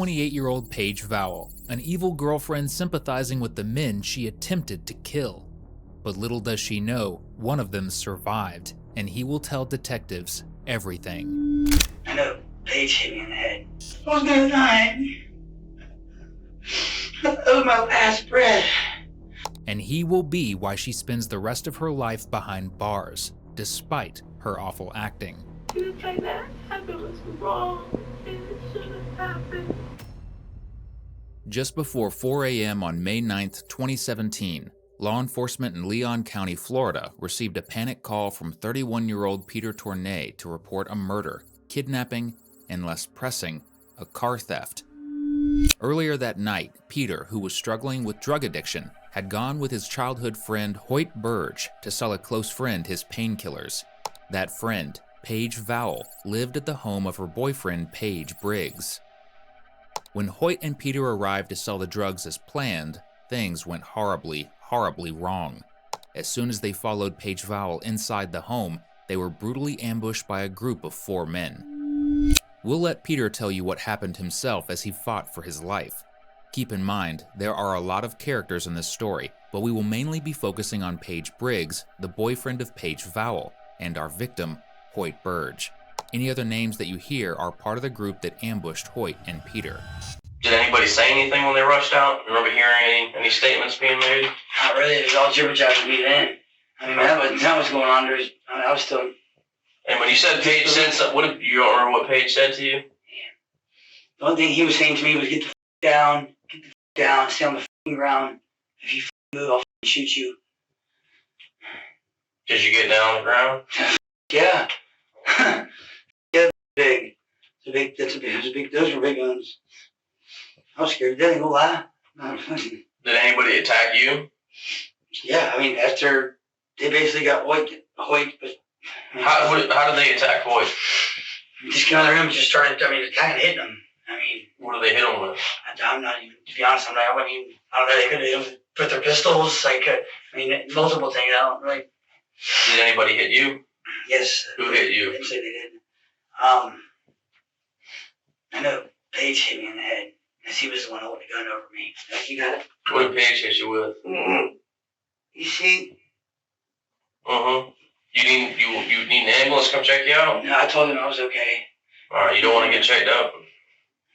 28-year-old Paige Vowell, an evil girlfriend sympathizing with the men she attempted to kill. But little does she know, one of them survived, and he will tell detectives everything. I know Paige hit me in the head. I was gonna die. That was my last breath. And he will be why she spends the rest of her life behind bars, despite her awful acting. Anything that happened was wrong, and it shouldn't have happened. Just before 4 a.m. on May 9th, 2017, law enforcement in Leon County, Florida, received a panic call from 31-year-old Peter Tournay to report a murder, kidnapping, and less pressing, a car theft. Earlier that night, Peter, who was struggling with drug addiction, had gone with his childhood friend Hoyt to sell a close friend his painkillers. That friend, Paige Vowell, lived at the home of her boyfriend Paige Briggs. When Hoyt and Peter arrived to sell the drugs as planned, things went horribly wrong. As soon as they followed Paige Vowell inside the home, they were brutally ambushed by a group of 4 men. We'll let Peter tell you what happened himself as he fought for his life. Keep in mind, there are a lot of characters in this story, but we will mainly be focusing on Paige Briggs, the boyfriend of Paige Vowell, and our victim, Hoyt Burge. Any other names that you hear are part of the group that ambushed Hoyt and Peter. Did anybody say anything when they rushed out? Remember hearing any statements being made? Not really. It was all gibberish after me then. I mean, that was going on. I was still... And when you said Paige said something, what did you don't remember what Paige said to you? The only thing he was saying to me was, get the down, stay on the ground. If you move, I'll shoot you. Did you get down on the ground? Yeah. Yeah, big. Those were big guns. I was scared. They didn't go lie. Did anybody attack you? Yeah, I mean, after they basically got Hoyt, but... How did they attack Hoyt? Just came out of the room and just started, attacking, hitting him. I mean... What did they hit him with? I'm not even, to be honest, I don't know, they could have put their pistols, multiple things, I don't really... Did anybody hit you? Yes. Who hit you? I didn't say they did. I know Paige hit me in the head, because he was the one holding the gun over me. You got it? What did Paige hit you with? Mm-hmm. You see? You need an ambulance to come check you out? No, I told him I was okay. Alright, you don't want to get checked out?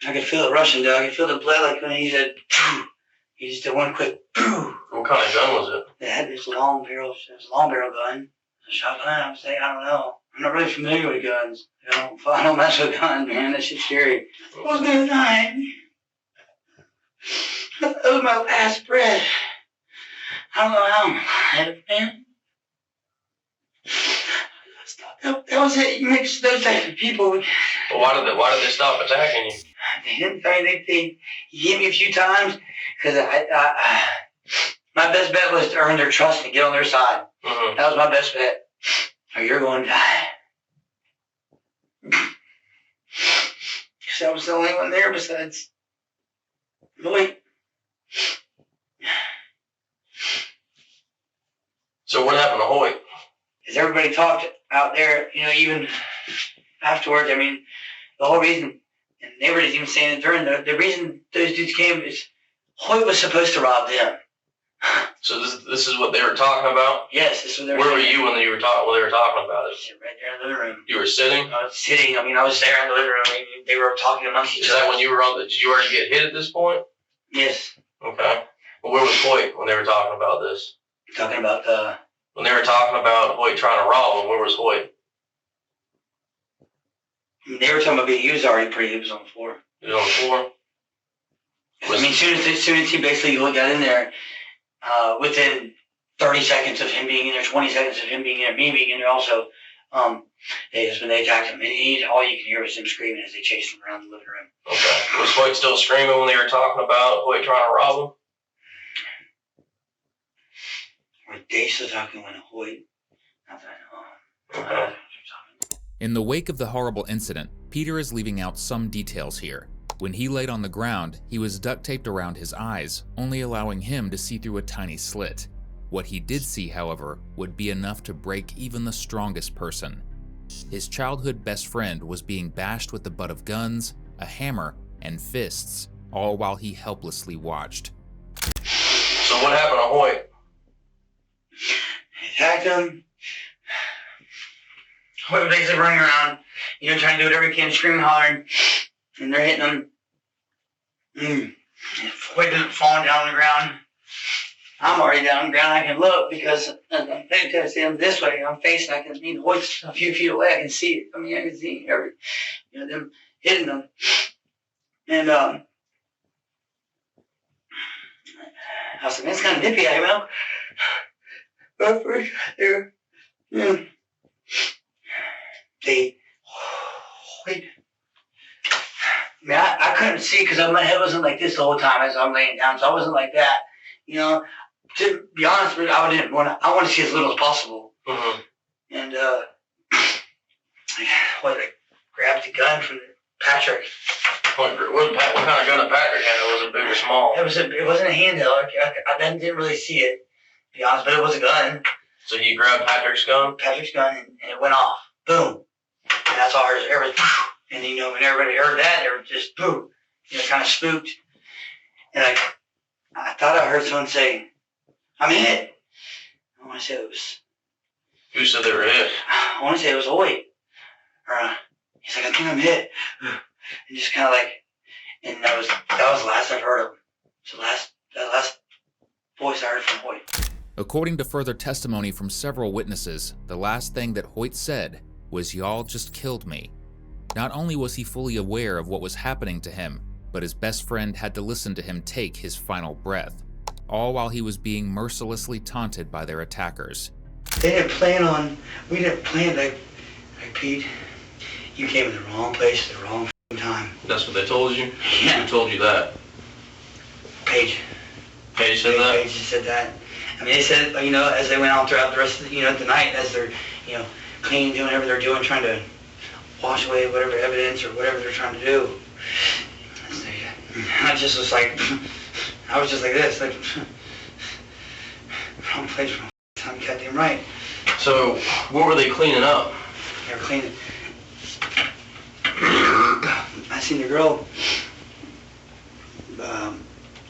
I could feel it rushing, Doug. I could feel the blood like when he said, poof. He just did one quick, poof. What kind of gun was it? It had this long barrel gun. A shotgun, I would say, I don't know. I'm not really familiar with guns. I don't mess with guns, man. That shit's scary. I was gonna die. That was my last breath. I don't know how I'm alive, man. That was it. You mix those types of people. Well, why did they stop attacking you? They didn't. They hit me a few times because my best bet was to earn their trust and get on their side. That was my best bet. Or you're going to die. Because I was the only one there besides Hoyt. So what happened to Hoyt? Because everybody talked out there, even afterwards. I mean, the whole reason, and they were just even saying it during the reason those dudes came is Hoyt was supposed to rob them. So this is what they were talking about? Yes, this is what they were Where saying. were you when they were talking about it? Right there in the living room. You were sitting? I was sitting. I was there in the living room. They were talking amongst each other. Is that when you were did you already get hit at this point? Yes. Okay. Well, where was Hoyt when they were talking about this? Talking about When they were talking about Hoyt trying to rob him, where was Hoyt? They were talking about he was already he was on the floor. He was on the floor? As soon as he basically got in there, within 30 seconds of him being in there, 20 seconds of him being in there, me being in there also, when they attacked him, and all you can hear was him screaming as they chased him around the living room. Okay. Was Hoyt still screaming when they were talking about Hoyt trying to rob him? Were they still talking when Hoyt? Not that I know. Okay. In the wake of the horrible incident, Peter is leaving out some details here. When he laid on the ground, he was duct taped around his eyes, only allowing him to see through a tiny slit. What he did see, however, would be enough to break even the strongest person. His childhood best friend was being bashed with the butt of guns, a hammer, and fists, all while he helplessly watched. So what happened to Hoyt? They attacked him. Hoyt was basically running around, trying to do whatever he can, screaming, hollering, and they're hitting him. Hoyt isn't falling down on the ground. I'm already down on the ground. I can look because I'm facing this way. I'm facing. I can Hoyt's a few feet away. I can see it. I can see them hitting them. And I was like, man, it's kind of nippy out here, but first there, they Hoyt. I couldn't see because my head wasn't like this the whole time as I'm laying down, so I wasn't like that. To be honest with you, I want to see as little as possible. Mm-hmm. And I grabbed the gun from Patrick. What kind of gun did Patrick have? Was it big or small? It wasn't a handheld. I didn't really see it, to be honest, but it was a gun. So he grabbed Patrick's gun? Patrick's gun, and it went off. Boom. And that's all I heard. Everybody, and when everybody heard that, they were just boom. Kind of spooked. And I thought I heard someone say, I'm hit. I want to say it was... Who said they were hit? I want to say it was Hoyt. He's like, I think I'm hit. And just kind of and that was the last I've heard of him. So that last voice I heard from Hoyt. According to further testimony from several witnesses, the last thing that Hoyt said was, "Y'all just killed me." Not only was he fully aware of what was happening to him, but his best friend had to listen to him take his final breath, all while he was being mercilessly taunted by their attackers. We didn't plan like Pete, you came in the wrong place at the wrong time. That's what they told you? Yeah. Who told you that? Paige. Paige said that? Paige said that. They said, as they went on throughout the rest of the night, as they're, cleaning, doing whatever they're doing, trying to wash away whatever evidence or whatever they're trying to do. I just was like, I was just like this, wrong place, wrong time, goddamn right. So, what were they cleaning up? They were cleaning. I seen the girl.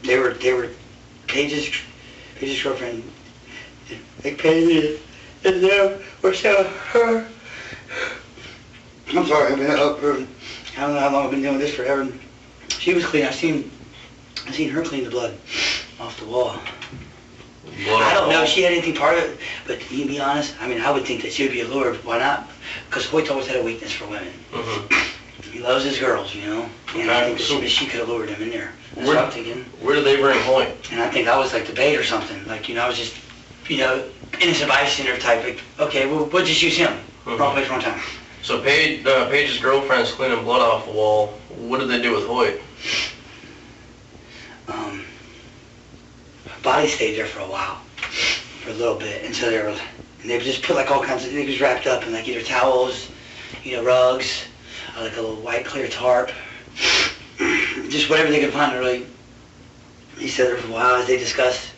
They were Paige's girlfriend. Like Paige and them were selling her. I'm sorry, I've been up for, I don't know how long I've been doing this forever. She was clean. I seen her clean the blood off the wall. I don't know if she had anything part of it, but to be honest, I would think that she would be allured. Why not? Because Hoyt always had a weakness for women. Mm-hmm. He loves his girls, And I think that she could have lured him in there. That's what I'm thinking. Where did they bring Hoyt? And I think I was like the bait or something. I was just, innocent bystander type. Okay, we'll just use him. Mm-hmm. Wrong place, wrong time. So Paige's girlfriend's cleaning blood off the wall. What did they do with Hoyt? Body stayed there for a while, for a little bit, until they just put all kinds of things wrapped up in either towels, rugs, a little white clear tarp, just whatever they could find. Really, he sat there for a while as they discussed,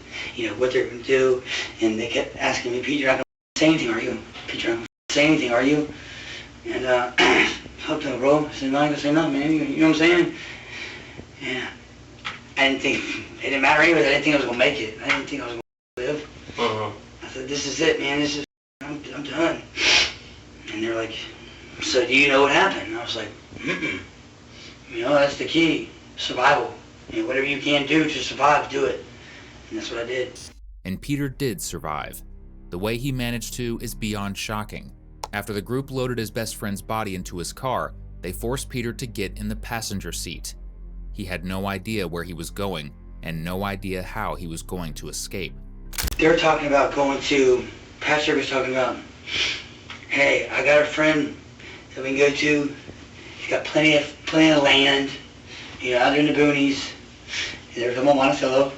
what they're going to do, and they kept asking me, Pete, you're not going to say anything, are you? Pete, you're not going to say anything, are you? And hooked on the rope. I said, no, I ain't going to say nothing, man. You know what I'm saying? Yeah. I didn't think, it didn't matter anyways. I didn't think I was going to make it. I didn't think I was going to live. I said, this is it, man. I'm done. And they're like, so do you know what happened? And I was like, that's the key. Survival. Whatever you can do to survive, do it. And that's what I did. And Peter did survive. The way he managed to is beyond shocking. After the group loaded his best friend's body into his car, they forced Peter to get in the passenger seat. He had no idea where he was going and no idea how he was going to escape. They were talking about going to, Patrick was talking about, hey, I got a friend that we can go to. He's got plenty of land, out there in the boonies. And there's a Monticello.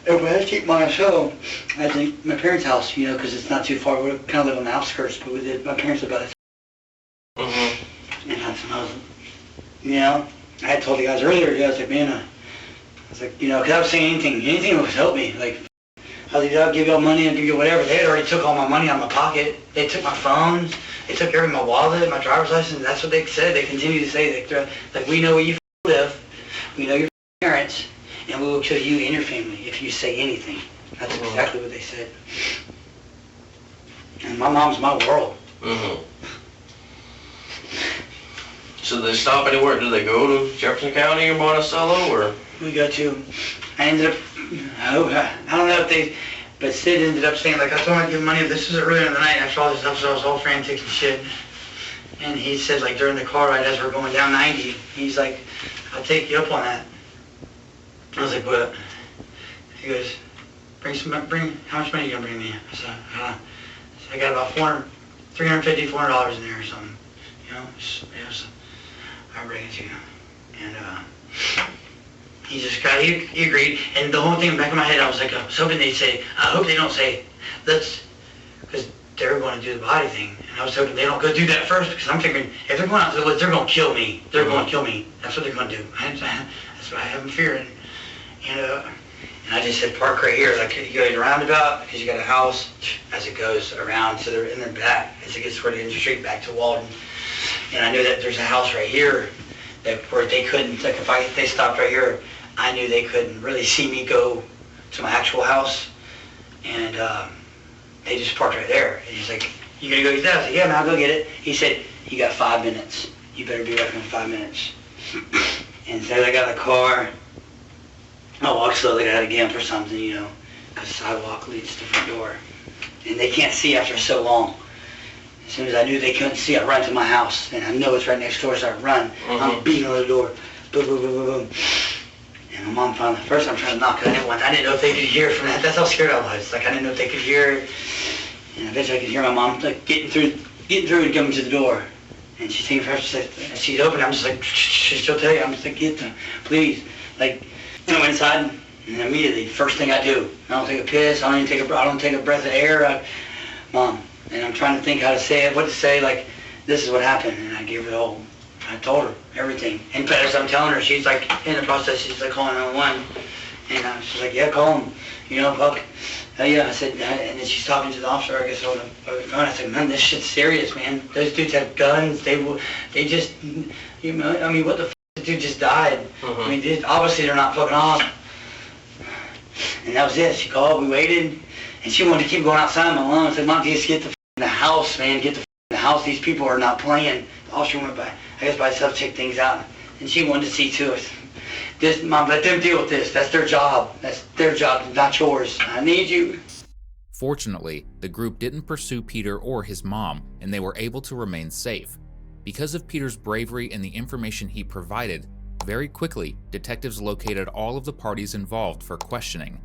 And when I keep Monticello, I think my parents' house, because it's not too far. We kind of live on the outskirts, but my parents live by the. And that's when I was, I had told the guys earlier, I was like, man, I was like, because I was saying anything would help me. Like, I was like, I'll give y'all money, I'll give you whatever. They had already took all my money out of my pocket. They took my phones, They took everything, my wallet, my driver's license. That's what they said. They continue to say, like, we know where you live, we know your parents, and we will kill you and your family if you say anything. That's exactly what they said. And my mom's my world. So did they stop anywhere? Did they go to Jefferson County or Monticello, or? We got to, I ended up, I don't know if they, but Sid ended up saying, like, I told him I'd give him money if this was earlier in the night after all this stuff, so I was all frantic and shit. And he said, like, during the car ride as we're going down 90, he's like, I'll take you up on that. I was like, what? He goes, how much money are you gonna bring me? I said, so I got about $350, $400 in there or something. You know, I'll bring it to you. And he just got, he agreed. And the whole thing in the back of my head, I was like, I was hoping they'd say, I hope they don't say, because they're going to do the body thing. And I was hoping they don't go do that first, because I'm figuring, if they're going out to the woods, they're going to kill me. They're going to kill me. That's what they're going to do. That's what I have them fearing. And I just said, park right here. Like, you go to the roundabout, because you got a house as it goes around to the, in the back, as it gets toward the end of the street back to Walden. And I knew that there's a house right here that where they couldn't, like, if they stopped right here, I knew they couldn't really see me go to my actual house. And they just parked right there. And he's like, you gonna go get that? I said, yeah, man, I'll go get it. He said, you got 5 minutes. You better be back in 5 minutes. And so I got in the car. I walked slowly, I had to get for something, you know, because the sidewalk leads to the front door. And they can't see after so long. As soon as I knew they couldn't see, I run to my house. And I know it's right next door, so I run. I'm beating on the door. Boom, boom, boom, boom, boom. And my mom finally, first I'm trying to knock it. I didn't know if they could hear from that. That's how scared I was. Like, I didn't know if they could hear it. And eventually I could hear my mom, like, getting through and coming to the door. And she's taking forever. She'd open it. I'm just like, she'll tell you. I'm just like, get them, please. Like, I went inside, and immediately, first thing I do, I don't take a piss, I don't take a breath of air. Mom, and I'm trying to think how to say it, what to say, like, this is what happened. And I gave her the whole, I told her everything. And as I'm telling her, she's like, in the process, she's like calling 911. And she's like, yeah, call him. You know, fuck. Yeah, I said, and then she's talking to the officer, I guess, on the phone. I said, man, this shit's serious, man. Those dudes have guns. They just, you know, I mean, what the f***, the dude just died. I mean, obviously they're not fucking off. And that was it. She called, we waited, and she wanted to keep going outside my lawn. I said, Mom, just get the f*** in the house, man. Get the f*** in the house. These people are not playing. The officer went by, I guess by herself, check things out. And she wanted to see to it. This, Mom, let them deal with this. That's their job. That's their job, not yours. I need you. Fortunately, the group didn't pursue Peter or his mom, and they were able to remain safe. Because of Peter's bravery and the information he provided, very quickly, detectives located all of the parties involved for questioning.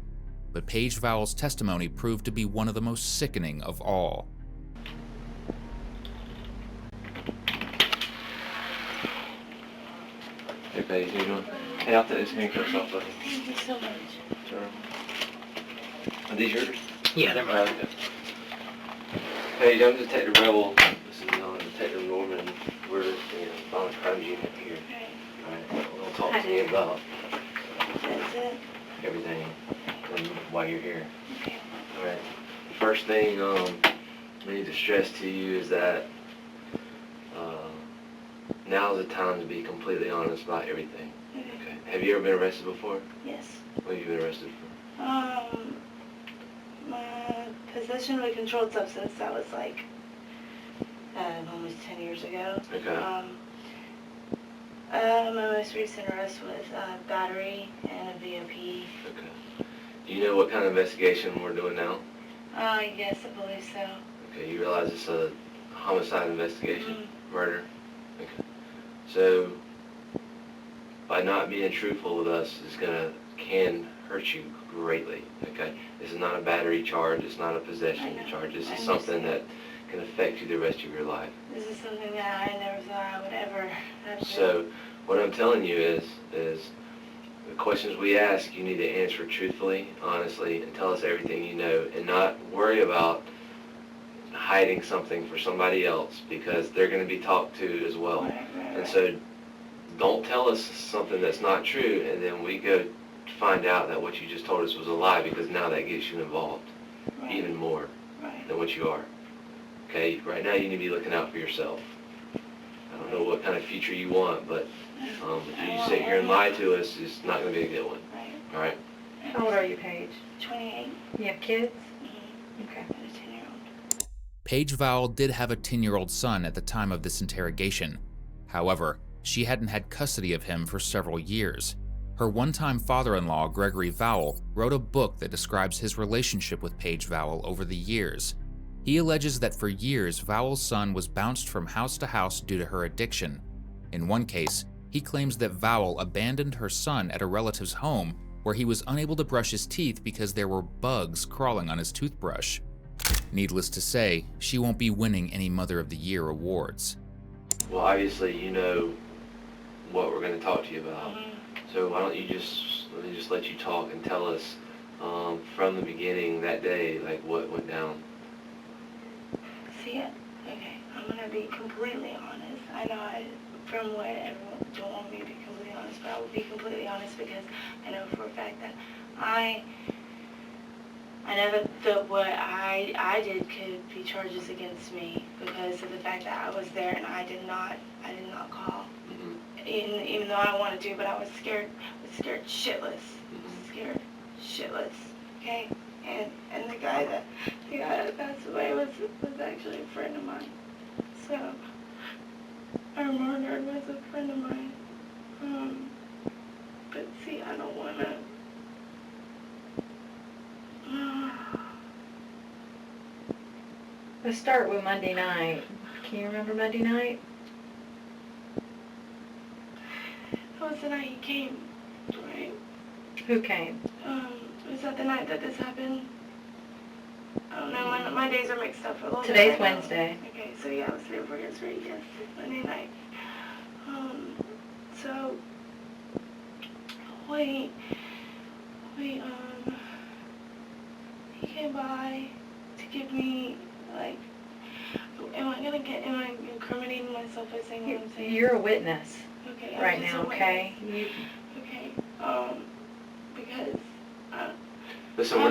But Paige Vowell's testimony proved to be one of the most sickening of all. Hey Paige, how you doing? Hey, I'll take this handcuffs off, buddy. Thank you so much. Sure. Are these yours? Yeah, they're mine. Okay. Paige, I'm Detective Rebel. This is Detective Norman. We're in the violent crimes unit here. Alright, we'll talk to you about That's it. everything and why you're here. Okay. Alright. First thing I need to stress to you is that now's the time to be completely honest about everything. Okay. Have you ever been arrested before? Yes. What have you been arrested for? My possession of a controlled substance, that was like almost 10 years ago. Okay. My most recent arrest was battery and a VOP. Okay. Do you know what kind of investigation we're doing now? Yes, I believe so. Okay, you realize it's a homicide investigation? Murder? Okay. So, by not being truthful with us, can hurt you greatly, okay? This is not a battery charge, it's not a possession charge, this is something that can affect you the rest of your life. This is something that I never thought I would ever have to. So, what I'm telling you is the questions we ask, you need to answer truthfully, honestly, and tell us everything you know, and not worry about hiding something for somebody else, because they're going to be talked to as well. Right. And so, don't tell us something that's not true, and then we go find out that what you just told us was a lie, because now that gets you involved even more than what you are. Okay, right now you need to be looking out for yourself. I don't know what kind of future you want, but if you sit here and lie to us, it's not going to be a good one. Right. All right? How old are you, Paige? 28. You have kids? Okay. And a 10-year-old. Paige Vowell did have a 10-year-old son at the time of this interrogation. However, she hadn't had custody of him for several years. Her one-time father-in-law, Gregory Vowell, wrote a book that describes his relationship with Paige Vowell over the years. He alleges that for years, Vowell's son was bounced from house to house due to her addiction. In one case, he claims that Vowell abandoned her son at a relative's home where he was unable to brush his teeth because there were bugs crawling on his toothbrush. Needless to say, she won't be winning any Mother of the Year awards. Well, obviously, you know what we're going to talk to you about. Mhm. So why don't you let me just let you talk and tell us from the beginning that day, like what went down. See it? Okay. I'm gonna be completely honest. I know from what everyone don't want me to be completely honest, but I will be completely honest because I know for a fact that I know that what I did could be charges against me because of the fact that I was there and I did not call. Even though I wanted to, but I was scared shitless. Scared shitless. Okay? And the guy that passed away was actually a friend of mine. So our murderer was a friend of mine. But see, I don't wanna Let's start with Monday night. Can you remember Monday night? that was the night he came, right? Who came? Was that the night that this happened? I don't know, my days are mixed up a little bit. Today's right now. Wednesday. Okay, so yeah, it was 3 or 4 years straight, yes, Monday night. So, wait, he came by to give me, like, am I incriminating myself by saying what I'm saying? You're a witness Okay, I'm right just a now, witness. okay? Okay, because, Listen, we're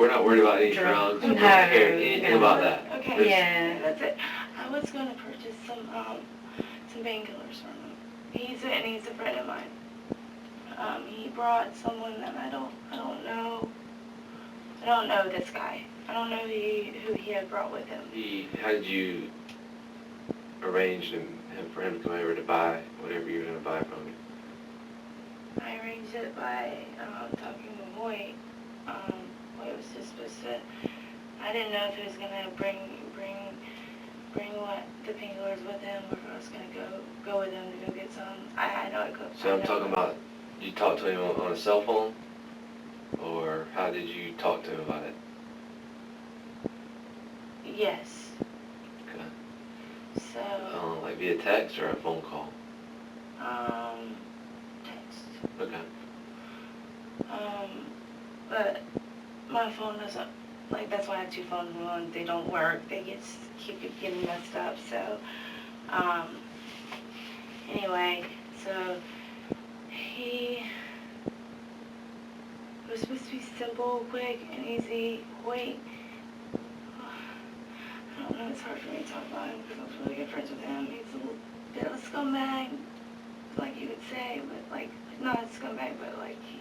not worried about any drugs. We don't No, care anything no. about that. okay, Yeah. that's it. I was going to purchase some painkillers from him. He's a friend of mine. He brought someone that I don't know. I don't know this guy. I don't know who he had brought with him. How did you arrange for him to come over to buy whatever you were going to buy from him? I arranged it by talking to Hoyt. Hoyt was just supposed to. I didn't know if he was gonna bring what the painkillers with him, or if I was gonna go with him to go get some. I know I could. So I'm talking about, you talked to him on a cell phone? Or how did you talk to him about it? Yes. Okay. So. Like via text or a phone call? Text. Okay. But my phone doesn't, like, that's why I have 2 phones. One, they don't work. They keep getting messed up. So, anyway, so it was supposed to be simple, quick, and easy. Wait, I don't know, it's hard for me to talk about him because I was really good friends with him. He's a little bit of a scumbag, like you could say, but like, not a scumbag, but like he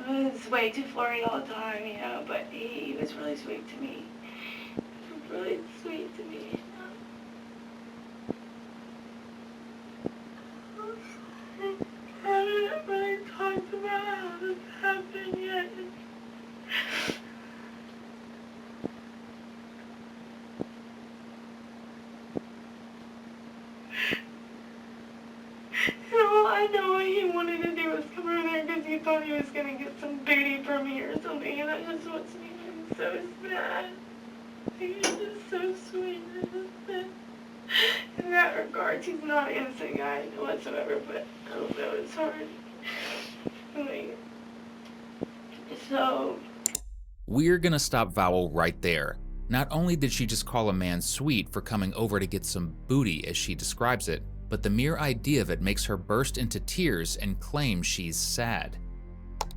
was way too flirty all the time, you know, but he was really sweet to me. Really sweet to me. I haven't really talked about how this happened yet. All I know what he wanted to do was come over there because he thought he was going to get some booty from me or something, and that just wants me so sad. He's just so sweet. In that regard, he's not an innocent guy whatsoever, but I don't know, it's hard. Like, so... We're gonna stop Vowell right there. Not only did she just call a man sweet for coming over to get some booty, as she describes it, but the mere idea of it makes her burst into tears and claim she's sad.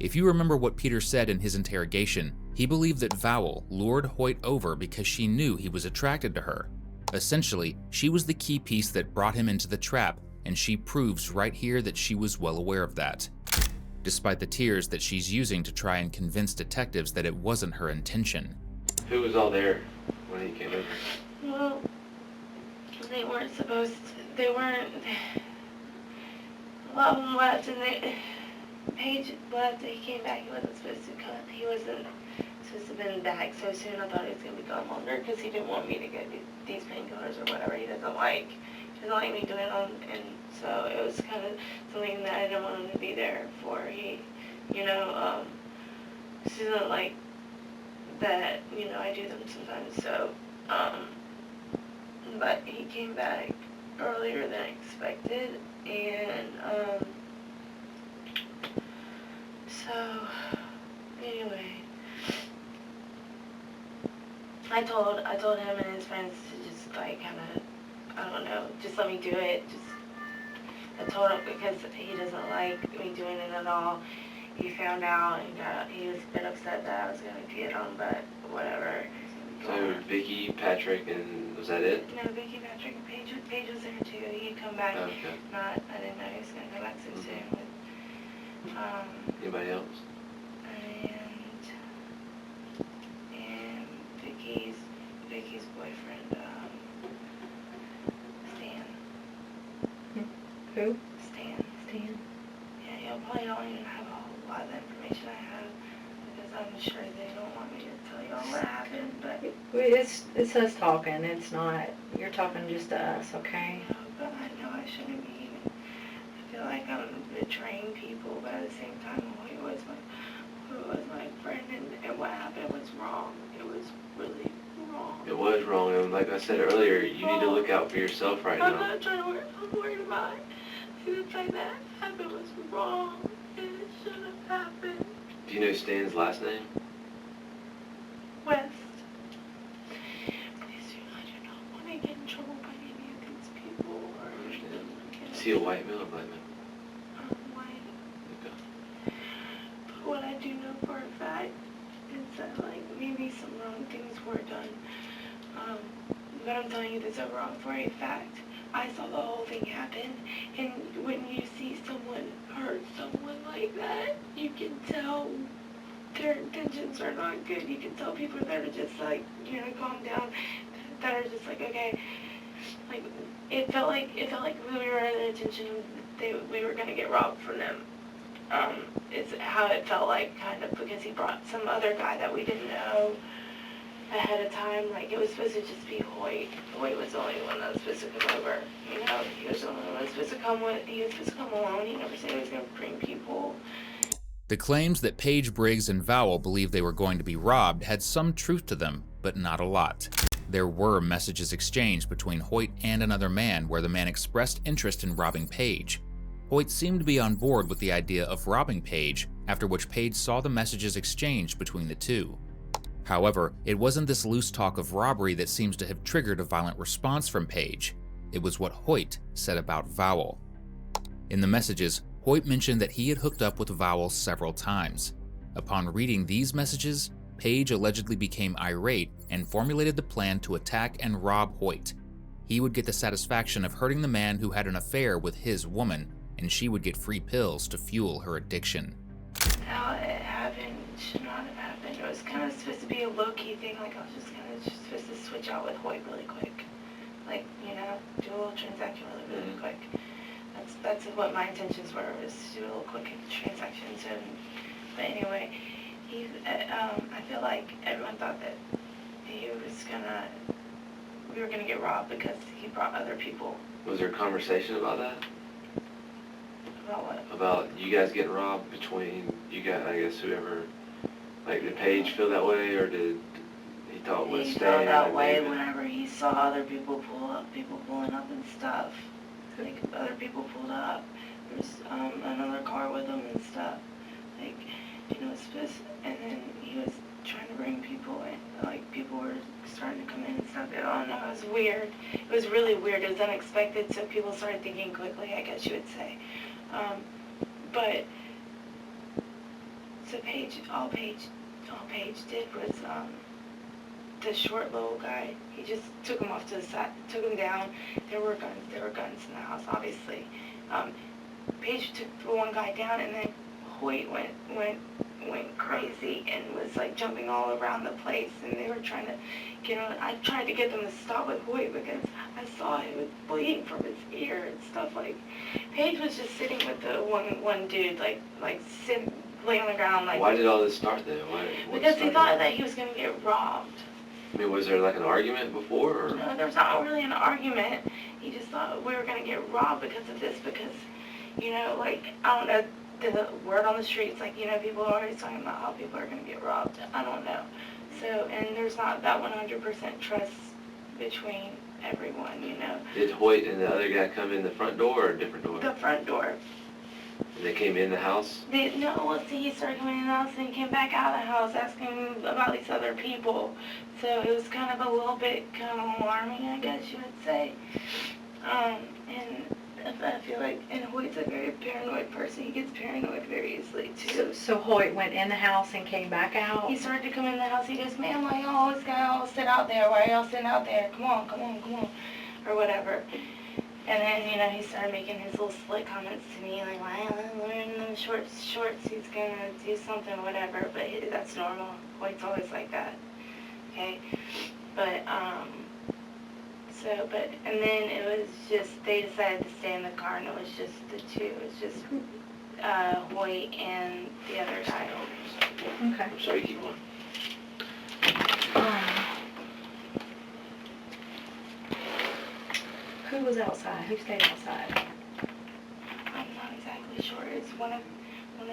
If you remember what Peter said in his interrogation, He believed that Vowell lured Hoyt over because she knew he was attracted to her. Essentially, she was the key piece that brought him into the trap, and she proves right here that she was well aware of that, despite the tears that she's using to try and convince detectives that it wasn't her intention. Who was all there when he came over? Well, they weren't supposed to, they weren't, a lot of them left, and Paige left, he came back, he wasn't supposed to come, he wasn't supposed to have been back so soon. I thought he was going to be gone longer, because he didn't want me to get these painkillers or whatever. He doesn't like me doing them, and so it was kind of something that I didn't want him to be there for. He, she doesn't like that, I do them sometimes, so, but he came back earlier than I expected, and, so, anyway, I told him and his friends to just, like, kind of, I don't know, just let me do it, I told him because he doesn't like me doing it at all. He found out, and he was a bit upset that I was going to get him, but whatever. So Vicky, Patrick, and was that it? No, Vicky, Patrick, and Paige was there too. He'd come back. Oh, okay. I didn't know he was going to come back so soon. Anybody else? And Vicky's boyfriend, Stan. Who? Stan. Stan. Yeah, y'all probably don't even have a whole lot of the information I have, because I'm sure they don't want me to tell y'all what happened, but It's us talking. It's not, you're talking just to us, okay? but I know I shouldn't be. I feel like I'm betraying people, but at the same time, Hoyt was my friend, and what happened was wrong. It was really wrong. It was wrong, and like I said earlier, you need to look out for yourself right I'm now. not trying to worry. I'm worried about it. The fact that happened was wrong, and it shouldn't have happened. Do you know Stan's last name? West. Please do not want to get in trouble by any of these people. Or I understand. Is he a white male or black male? White. Okay. But what I do know for a fact is that, like, maybe some wrong things were done. But I'm telling you this overall for a fact. I saw the whole thing happen, and when you see someone hurt someone like that, you can tell their intentions are not good. You can tell people that are just like, calm down, that are just like, okay, like, it felt like we were under the intention we were gonna get robbed from them. It's how it felt like, kind of, because he brought some other guy that we didn't know ahead of time. Like, it was supposed to just be Hoyt. Hoyt was the only one that was supposed to come over. He was the only one that was supposed to come he was supposed to come alone. He never said he was going to bring people. The claims that Paige, Briggs, and Vowell believed they were going to be robbed had some truth to them, but not a lot. There were messages exchanged between Hoyt and another man where the man expressed interest in robbing Paige. Hoyt seemed to be on board with the idea of robbing Paige, after which Paige saw the messages exchanged between the two. However, it wasn't this loose talk of robbery that seems to have triggered a violent response from Paige. It was what Hoyt said about Vowell. In the messages, Hoyt mentioned that he had hooked up with Vowell several times. Upon reading these messages, Paige allegedly became irate and formulated the plan to attack and rob Hoyt. He would get the satisfaction of hurting the man who had an affair with his woman, and she would get free pills to fuel her addiction. How it happened should not have happened. It was kind of supposed to be a low-key thing. Like, I was just kind of supposed to switch out with Hoyt really quick. Like, do a little transaction really quick. That's what my intentions were, was to do a little quick transaction. So, but anyway, I feel like everyone thought that we were gonna get robbed because he brought other people. Was there a conversation about that? About what? About you guys getting robbed between you guys, I guess, whoever, like, did Paige feel that way, or did he thought it was He Stan? felt that way David? whenever he saw other people pulling up and stuff. Like, other people pulled up. There's another car with them and stuff. Like, and then he was trying to bring people in. Like, people were starting to come in and stuff. I don't know, it was weird. It was really weird. It was unexpected, so people started thinking quickly, I guess you would say. But, so Paige all Paige did was, the short little guy, he just took him off to the side, took him down. There were guns in the house, obviously. Paige took the one guy down, and then Hoyt went crazy and was like jumping all around the place, and they were trying to get on. I tried to get them to stop with Hoyt because I saw he was bleeding from his ear and stuff. Like, Paige was just sitting with the one dude, like sitting, laying on the ground, like. Why did all this start then? Because he thought that he was gonna get robbed. I mean, was there like an argument before? Or? No, there was not really an argument. He just thought we were gonna get robbed because of this, because, you know, like, I don't know, the word on the streets, like, you know, people are always talking about how people are gonna get robbed. I don't know. So, and there's not that 100% trust between everyone, you know. Did Hoyt and the other guy come in the front door or a different door? The front door. And they came in the house? No, well, see, he started coming in the house and he came back out of the house asking about these other people. So it was kind of a little bit kind of alarming, I guess you would say. And I feel like, and Hoyt's a very paranoid person. He gets paranoid very easily, too. So Hoyt went in the house and came back out? He started to come in the house. He goes, "Ma'am, why y'all always gotta all sit out there? Why y'all sitting out there? Come on, come on, come on," or whatever. And then, you know, he started making his little slick comments to me, like, "Why I'm wearing them shorts, he's gonna do something, whatever." But that's normal. Hoyt's always like that. Okay? But, and then it was just, they decided to stay in the car, and it was just the two. It was just Hoyt and the other guy. Okay. I'm sorry, keep going. Who was outside? Who stayed outside? I'm not exactly sure. It's one of the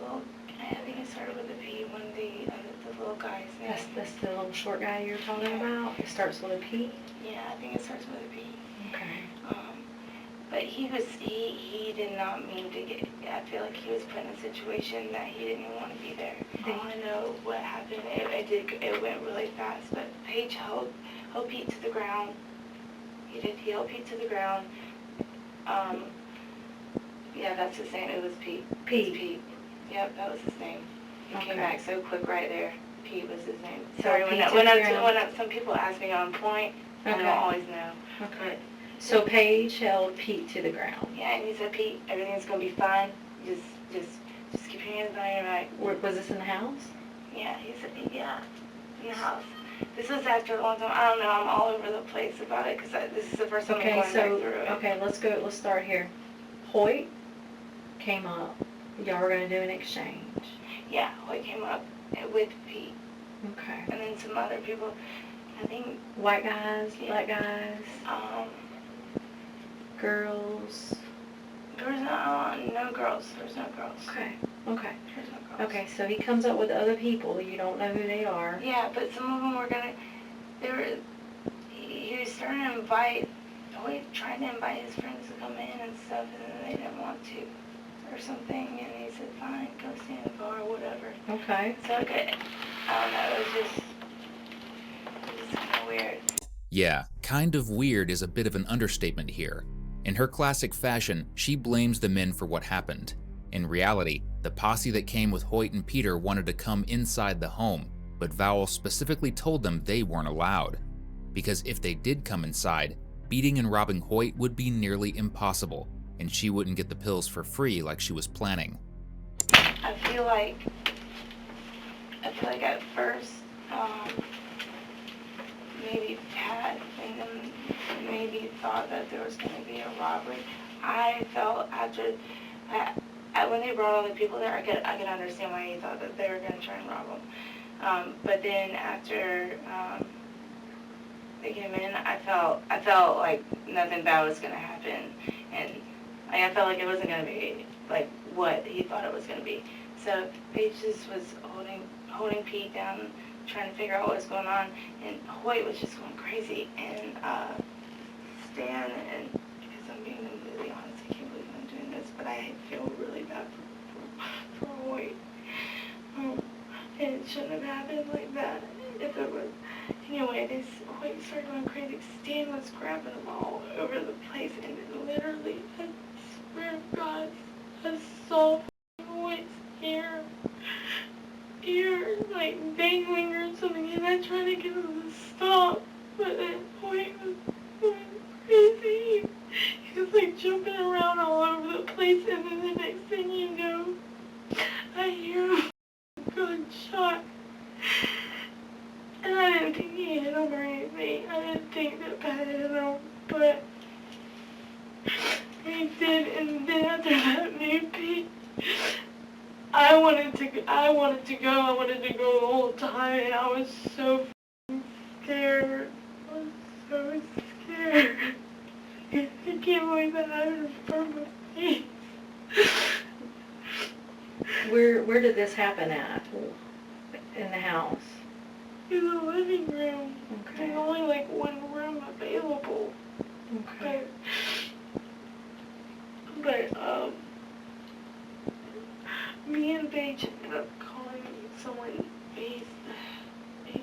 little, I think it started with a P, one of the little guys. That's the little short guy you're talking about? It starts with a P? Yeah, I think it starts with a P. Okay. But he did not mean to get, I feel like he was put in a situation that he didn't even want to be there. I want to know what happened. It went really fast, but Paige held Pete to the ground. He held Pete to the ground. Yeah, that's his name. It was Pete. Pete. Yep, that was his name. He came back so quick right there. Pete was his name. Sorry, when some people ask me on point, I don't always know. Okay. So Paige held Pete to the ground. Yeah, and he said, "Pete, everything's gonna be fine. Just keep your hands on your back." Was this in the house? Yeah, he said, yeah, in the house. This was after a long time. I don't know. I'm all over the place about it because this is the first time I'm going back through it. Okay, let's start here. Hoyt came up. Y'all were gonna do an exchange. Yeah, Hoyt came up with Pete. Okay. And then some other people. I think white guys, black guys, girls. There was no girls. There's no girls. Okay. There's no girls. Okay, so he comes up with other people. You don't know who they are. Yeah, but some of them were he was starting to invite, Hoyt trying to invite his friends to come in and stuff, and then they didn't want to, or something, and he said, "Fine, go stand in the car," or whatever. Okay. So, okay, I don't know, it was kind of weird. Yeah, kind of weird is a bit of an understatement here. In her classic fashion, she blames the men for what happened. In reality, the posse that came with Hoyt and Peter wanted to come inside the home, but Vowell specifically told them they weren't allowed. Because if they did come inside, beating and robbing Hoyt would be nearly impossible, and she wouldn't get the pills for free like she was planning. I feel like at first, maybe Pat and them maybe thought that there was going to be a robbery. I felt when they brought all the people there, I could understand why he thought that they were going to try and rob them. But then after they came in, I felt like nothing bad was going to happen, and I felt like it wasn't going to be like what he thought it was going to be. So Paige just was holding Pete down, trying to figure out what was going on, and Hoyt was just going crazy. And Stan, and because I'm being completely honest, I can't believe I'm doing this, but I feel really bad for Hoyt. And it shouldn't have happened like that. If it was, anyway, Hoyt started going crazy. Stan was grabbing him all over the place, and literally, I swear to God, I saw Hoyt's ear like dangling or something, and I tried to get him to stop, but then Hoyt was going crazy. He was like jumping around all over the place, and then the next thing you know, I hear a gunshot. And I didn't think he hit him or anything. I didn't think that Pat hit him, but he did. And then after that maybe I wanted to go. I wanted to go the whole time, and I was so scared. I was so scared. I can't believe that happened in front of me. Where did this happen at? In the house? In the living room. Okay. There's only like one room available. Okay. But me and Paige ended up calling someone. He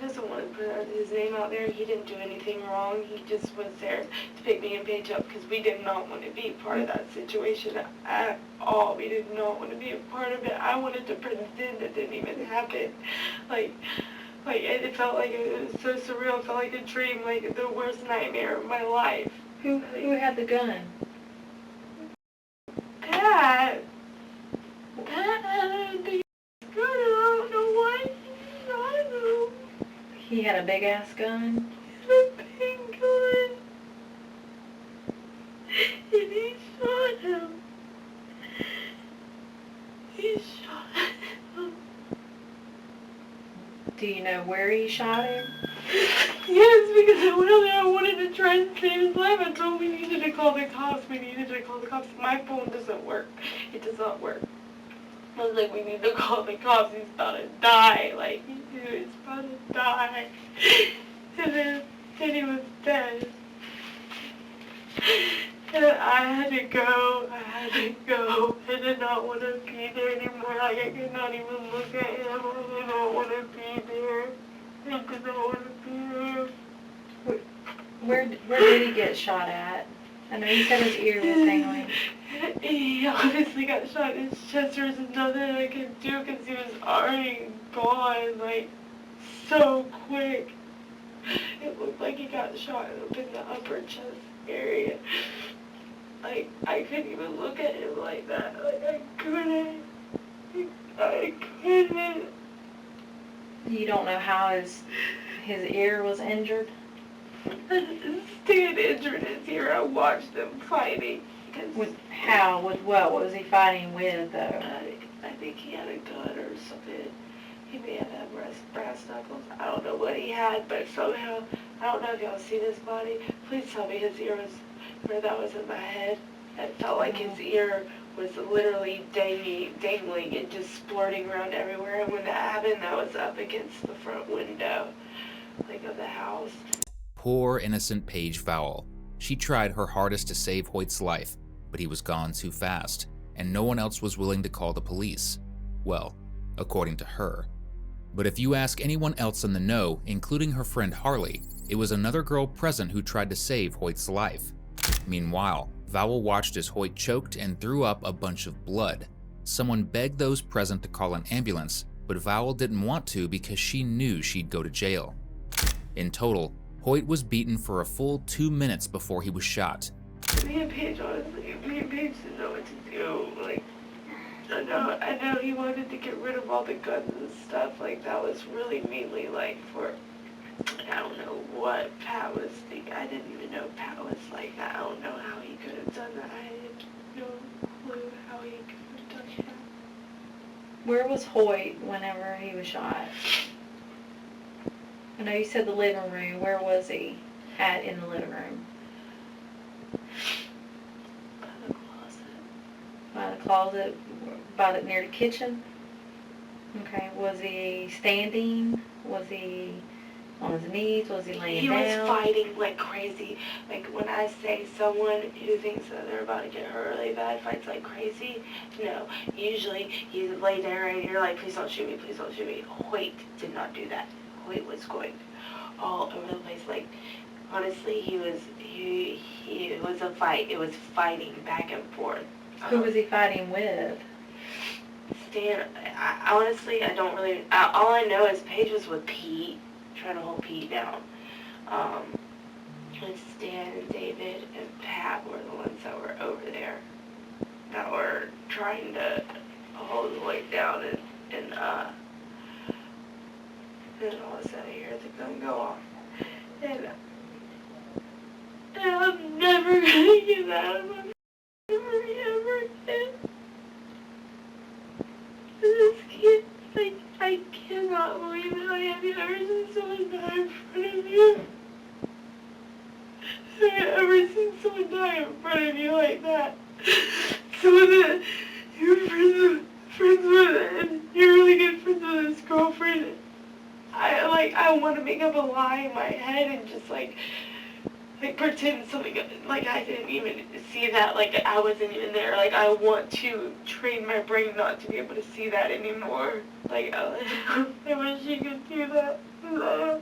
doesn't want to put his name out there. He didn't do anything wrong. He just was there to pick me and Paige up because we did not want to be part of that situation at all. We did not want to be a part of it. I wanted to pretend it didn't even happen. Like it felt like it was so surreal. It felt like a dream, like the worst nightmare of my life. Who had the gun? Pat had a big gun. I don't know why he shot him. He had a big ass gun? He had a big gun. And he shot him. He shot him. Do you know where he shot him? Yes, because I went out there. I wanted to try and save his life. I told him we needed to call the cops. We needed to call the cops. My phone doesn't work. It does not work. I was like, we need to call the cops. He's about to die. Like, he's about to die. And then he was dead. And I had to go. I did not want to be there anymore. Like, I could not even look at him. I did not want to be there. I did not want to be there. Where did he get shot at? I know you said his ear was dangling. He obviously got shot in his chest. There was nothing I could do because he was already gone, like, so quick. It looked like he got shot up in the upper chest area. Like, I couldn't even look at him like that. Like, I couldn't. You don't know how his ear was injured? Stan injured his ear. I watched them fighting. With how? With what? What was he fighting with, though? I think he had a gun or something. He may have had brass knuckles. I don't know what he had, but somehow, I don't know if y'all seen his body. Please tell me his ear was, where that was in my head. It felt like his ear was literally dangling and just splurting around everywhere. And when that happened, that was up against the front window, like, of the house. Poor innocent Paige Vowell. She tried her hardest to save Hoyt's life, but he was gone too fast, and no one else was willing to call the police. Well, according to her. But if you ask anyone else in the know, including her friend Harley, it was another girl present who tried to save Hoyt's life. Meanwhile, Vowell watched as Hoyt choked and threw up a bunch of blood. Someone begged those present to call an ambulance, but Vowell didn't want to because she knew she'd go to jail. In total, Hoyt was beaten for a full 2 minutes before he was shot. Me and Paige, honestly, didn't know what to do. Like, I know he wanted to get rid of all the guns and stuff. Like, that was really mainly, like, for, I don't know what Pat was thinking. I didn't even know Pat was like that. I don't know how he could have done that. I had no clue how he could have done that. Where was Hoyt whenever he was shot? I know you said the living room. Where was he at in the living room? By the closet. By the closet? Near the kitchen? Okay. Was he standing? Was he on his knees? Was he laying down? He was fighting like crazy. Like, when I say someone who thinks that they're about to get hurt really bad fights like crazy, no. Usually you lay there and you're like, please don't shoot me, please don't shoot me. Hoyt did not do that. Hoyt was going all over the place. Like, honestly, he was a fight. It was fighting back and forth. Who was he fighting with? Stan, I honestly, I don't really, all I know is Paige was with Pete, trying to hold Pete down. And Stan and David and Pat were the ones that were over there, that were trying to hold Hoyt down, and then all of a sudden I hear the gun go off. And I'm never gonna get out of my memory ever again. This kid, like, I cannot believe it. Like, have you ever seen someone die in front of you? Have you ever seen someone die in front of you like that? Someone that you're friends with, and you're really good friends with his girlfriend. I want to make up a lie in my head and just, like pretend something, like I didn't even see that, like I wasn't even there. Like, I want to train my brain not to be able to see that anymore. Like, I wish you could do that. I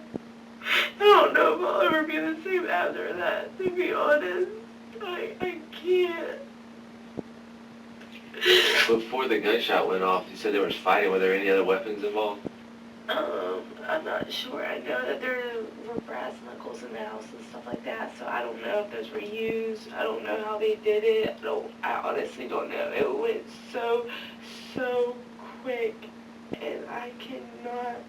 don't know if I'll ever be the same after that, to be honest. I can't. Before the gunshot went off, you said there was fighting. Were there any other weapons involved? I'm not sure. I know that there were brass knuckles in the house and stuff like that, so I don't know if those were used. I don't know how they did it. I honestly don't know. It went so quick, and I cannot.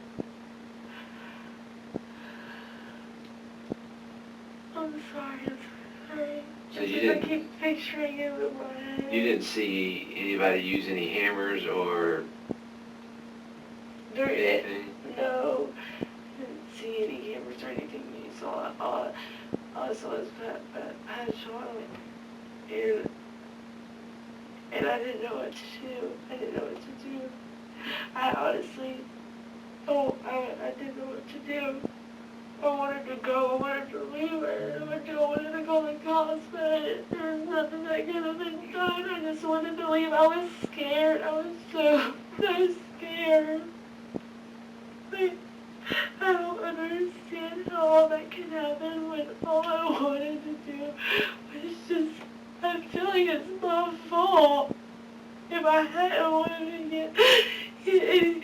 I'm sorry. So you didn't, I keep picturing it in my head. you didn't see anybody use any hammers or anything? No, I didn't see any hammers or anything. You saw all I saw was Pat Charlotte, and I didn't know what to do. I honestly, I didn't know what to do. I wanted to go. I wanted to leave. I wanted to call the cops, but there was nothing that could have been done. I just wanted to leave. I was scared. I was so scared. Like, I don't understand how all that can happen when all I wanted to do was just, I feel like it's my fault. If I hadn't wanted to get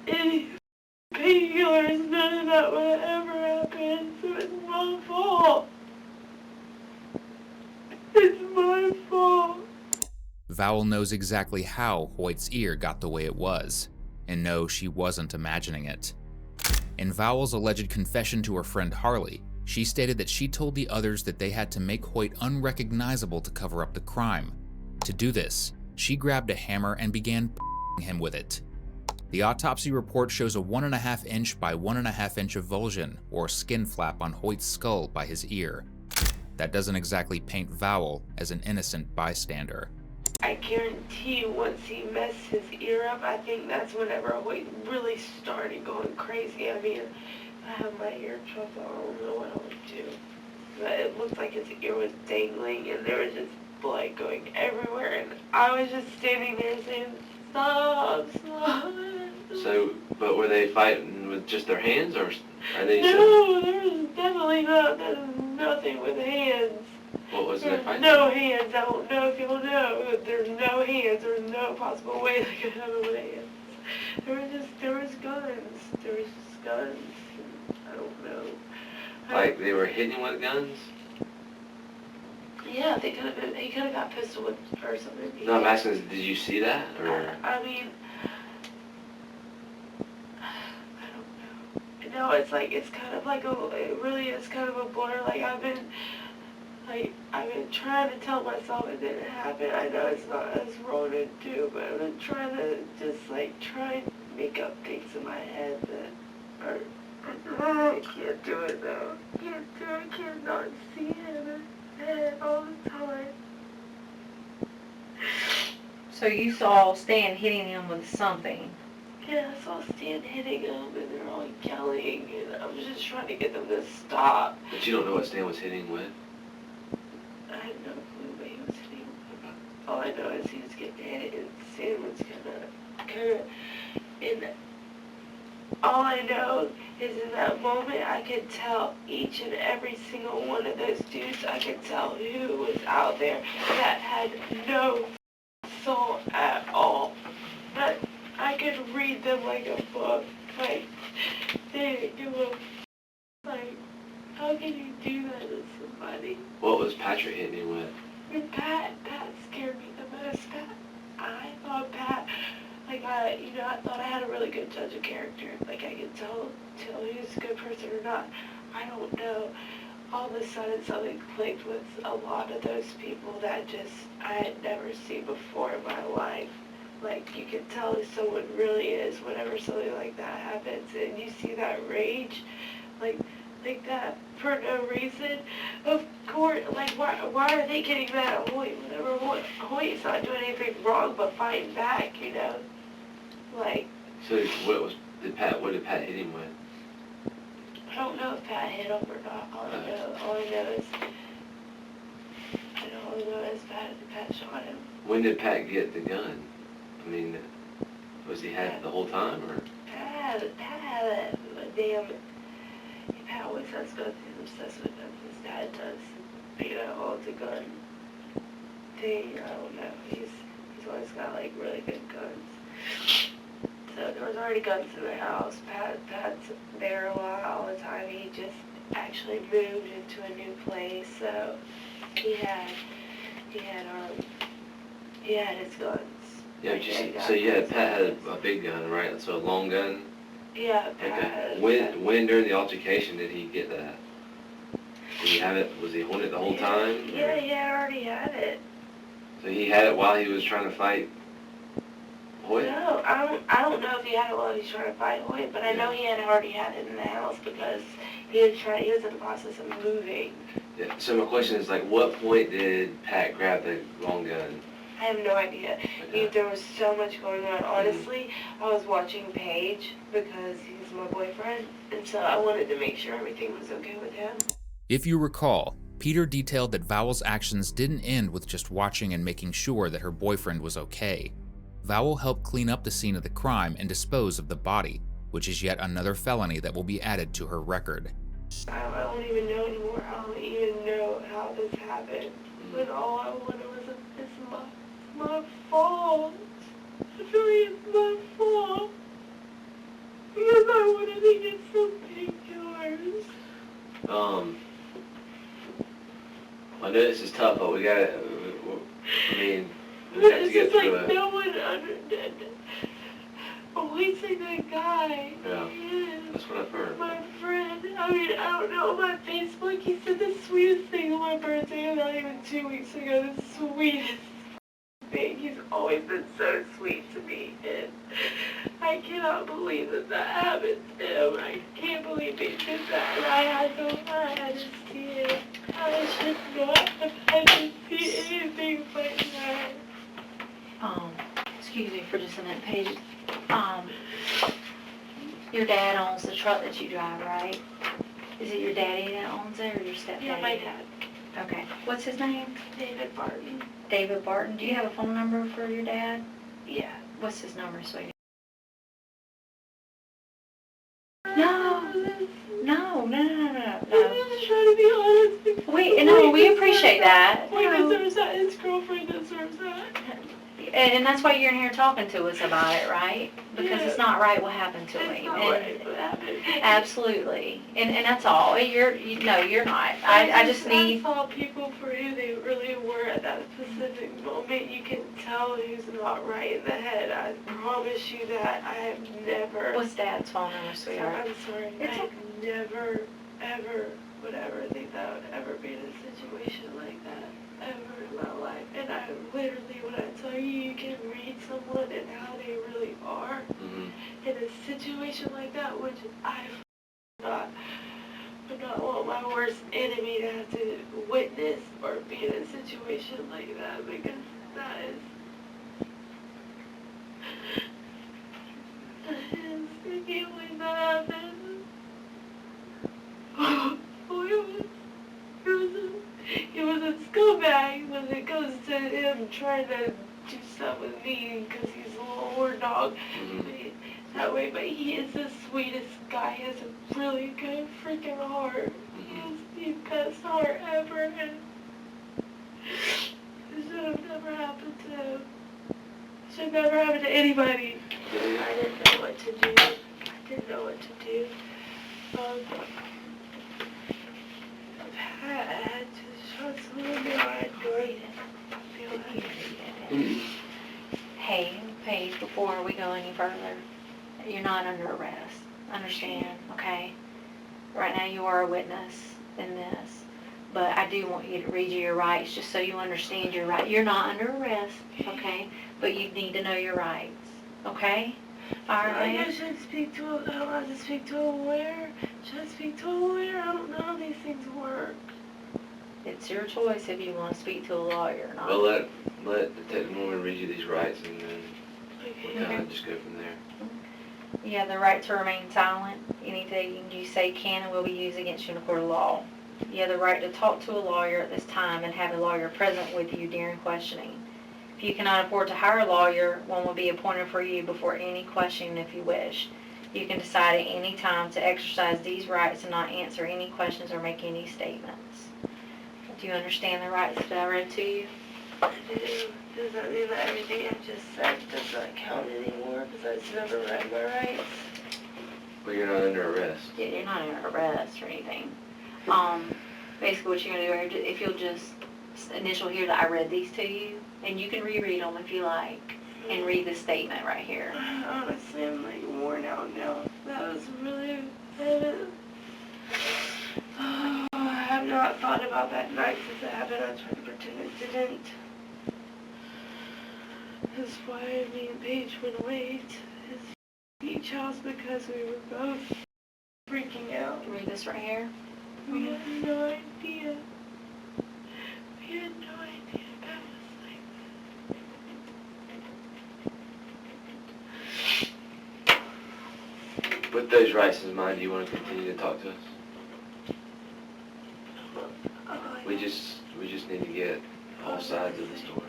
any painkillers, none of that would ever happen. So it's my fault. It's my fault. Vowell knows exactly how Hoyt's ear got the way it was, and no, she wasn't imagining it. In Vowell's alleged confession to her friend Harley, she stated that she told the others that they had to make Hoyt unrecognizable to cover up the crime. To do this, she grabbed a hammer and began him with it. The autopsy report shows a 1.5 inch by 1.5 inch avulsion, or skin flap, on Hoyt's skull by his ear. That doesn't exactly paint Vowell as an innocent bystander. I guarantee once he messed his ear up, I think that's whenever Hoyt really started going crazy. I mean, I have my ear trumped, I don't know what I would do. But it looked like his ear was dangling, and there was just blood going everywhere, and I was just standing there saying, stop. So, but were they fighting with just their hands, or are they? No, there was definitely nothing with hands. What was they fighting? No hands. I don't know if you'll know. There's no hands. There's no possible way they could have it with hands. There was guns. There was just guns. I don't know. Like they were hitting him with guns? Yeah, he could have got pistol whipped or something. No, I'm asking, did you see that, or? I mean, I don't know. No, it's like, it's kind of like it really is kind of a blur. Like, I've been trying to tell myself it didn't happen. I know it's not as wrong to do, but I've been trying to just try and make up things in my head that are, I can't do it though. I can't not see it in my head all the time. So you saw Stan hitting him with something. Yeah, I saw Stan hitting him, and they're all yelling, and I was just trying to get them to stop. But you don't know what Stan was hitting with? I had no clue what he was hitting with. All I know is he was getting hit, and Stan was and all I know is in that moment, I could tell each and every single one of those dudes, I could tell who was out there that had no soul at all. them like a book. Like, they do a, like, how can you do that to somebody? What was Patrick hitting him with? And Pat scared me the most. I thought Pat, like, I thought I had a really good judge of character. Like, I could tell he was a good person or not. I don't know. All of a sudden, something clicked with a lot of those people that just I had never seen before in my life. Like, you can tell who someone really is whenever something like that happens, and you see that rage, like that for no reason. Of course, like, why are they getting mad at Hoyt whenever Hoyt's not doing anything wrong but fighting back, you know? Like, So what did Pat hit him with? I don't know if Pat hit him or not. All I know is Pat shot him. When did Pat get the gun? I mean, was he had it the whole time, or? Pat had a damn. Pat always has guns. He's obsessed with guns. His dad does. Owns a gun thing. I don't know. He's always got like really good guns. So there was already guns in the house. Pat's there a lot all the time. He just actually moved into a new place, so he had his guns. Yeah, so Pat had a big gun, right? So a long gun? Yeah, Pat Okay. had When during the altercation did he get that? Did he have it, was he holding it the whole time? Yeah, he already had it. So he had it while he was trying to fight Hoyt? No, I don't know if he had it while he was trying to fight Hoyt, but I know he had already had it in the house because he was in the process of moving. Yeah, so my question is, like, what point did Pat grab the long gun? I have no idea. Okay. There was so much going on. Honestly, I was watching Paige because he's my boyfriend, and so I wanted to make sure everything was okay with him. If you recall, Peter detailed that Vowell's actions didn't end with just watching and making sure that her boyfriend was okay. Vowell helped clean up the scene of the crime and dispose of the body, which is yet another felony that will be added to her record. I don't even know anymore. I don't even know how this happened. But all I wanted was it's my fault. It's really my fault. Because I wanted to get some painkillers. I know this is tough, but we have to It's get just like through it. no one understood. Always like that guy. Yeah, Yes. that's what I've heard. My friend, I mean, I don't know, on my Facebook, he said the sweetest thing on my birthday, not even 2 weeks ago, the sweetest thing. He's always been so sweet to me, and I cannot believe that happened to him. I can't believe he did that, and I had to see it. I should not have had to see anything like that. Excuse me for just a minute, Paige. Your dad owns the truck that you drive, right? Is it your daddy that owns it or your stepdaddy? Yeah, my dad, Okay. What's his name? David Barton. David Barton. Do you have a phone number for your dad? Yeah. What's his number, sweetie? No. I'm just trying to be honest. We appreciate that. He deserves that. His girlfriend deserves that. And that's why you're in here talking to us about it, right? Because it's not right what happened to It's him. not And- right what happened. Absolutely. And that's all. You're not. I just need. I saw people for who they really were at that specific moment. You can tell who's not right in the head. I promise you that. I have never. What's Dad's phone number, sweetheart? I'm sorry. I have never, ever would ever think that I would ever be in a situation like that. Ever in my life. And I literally, when I tell you, you can read someone and how they really are in a situation like that, which I would not want my worst enemy to have to witness or be in a situation like that, because that is, I can't believe that happened. He was a scumbag when it comes to him trying to do stuff with me because he's a little horn dog that way, but he is the sweetest guy. He has a really good freaking heart. He has the best heart ever, and it should have never happened to him. It should never happen to anybody. I didn't know what to do. I didn't know what to do. I had to shut someone behind door. Hey, Paige, before we go any further, you're not under arrest. Understand, okay? Right now you are a witness in this, but I do want you to read you your rights just so you understand your right. You're not under arrest, okay? But you need to know your rights, okay? All right. I should speak to a, I want to speak to a lawyer. Should I speak to a lawyer? I don't know how these things work. It's your choice if you want to speak to a lawyer or not. Well, let the detective woman read you these rights, and then we'll kind of just go from there. You have the right to remain silent. Anything you say can and will be used against you in a court of law. You have the right to talk to a lawyer at this time and have a lawyer present with you during questioning. If you cannot afford to hire a lawyer, one will be appointed for you before any questioning if you wish. You can decide at any time to exercise these rights and not answer any questions or make any statements. Do you understand the rights that I read to you? I do. Does that mean that everything I just said does not count anymore because I just never read my rights? But you're not under arrest. Yeah, you're not under arrest or anything. Basically what you're going to do, if you'll just initial here that I read these to you, and you can reread them if you like, and read the statement right here. Honestly, I'm like worn out now. That was really, I have not thought about that night since it happened. I'm trying to pretend it didn't. That's why me and Paige went away to his beach house because we were both freaking out. Read this right here. We had no idea. We had no idea that was like that. With those rights in mind, do you want to continue to talk to us? We just need to get all sides of the story.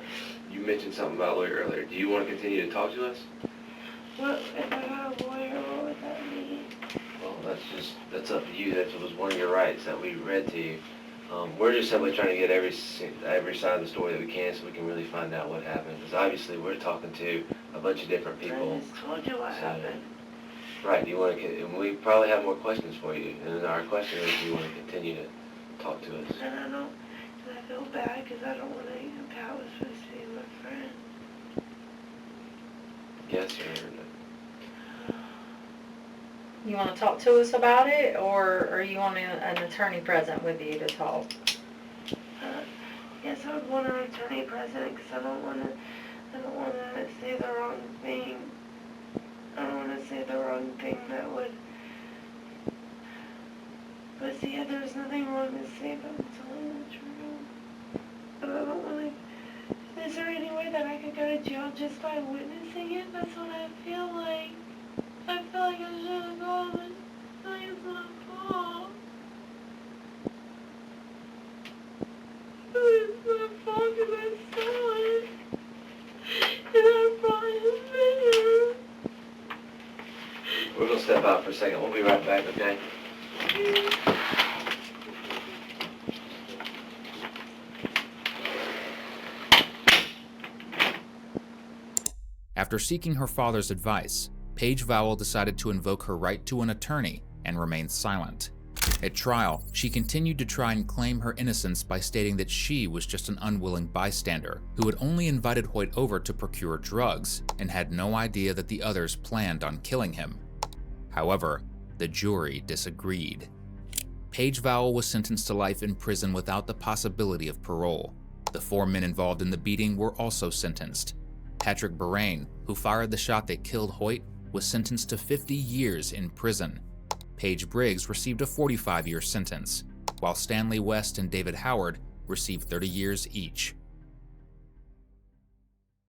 You mentioned something about a lawyer earlier. Do you want to continue to talk to us? What if I got a lawyer? What would that mean? Well, that's up to you. That was one of your rights that we read to you. We're just simply trying to get every side of the story that we can, so we can really find out what happened. Because obviously we're talking to a bunch of different people. I just told you what happened. Right. Do you want to? And we probably have more questions for you. And our question is, do you want to continue to talk to us? And I don't. And I feel bad because I don't want to. Pat was supposed to be my friend. Yes or no? You want to talk to us about it, or you want an attorney present with you to talk? Yes, I would want an attorney present because I don't want to say the wrong thing. I don't want to say the wrong thing that would. But see, there's nothing wrong to say, but I'm telling the truth. But I don't want to. Is there any way that I could go to jail just by witnessing it? That's what I feel like. I feel like I should have gone, but I think it's my fault. It's my fault because I saw it. And I brought him there. We're going to step out for a second. We'll be right back, okay? After seeking her father's advice, Paige Vowell decided to invoke her right to an attorney and remain silent. At trial, she continued to try and claim her innocence by stating that she was just an unwilling bystander who had only invited Hoyt over to procure drugs and had no idea that the others planned on killing him. However, the jury disagreed. Paige Vowell was sentenced to life in prison without the possibility of parole. The 4 men involved in the beating were also sentenced. Patrick Barain, who fired the shot that killed Hoyt, was sentenced to 50 years in prison. Paige Briggs received a 45-year sentence, while Stanley West and David Howard received 30 years each.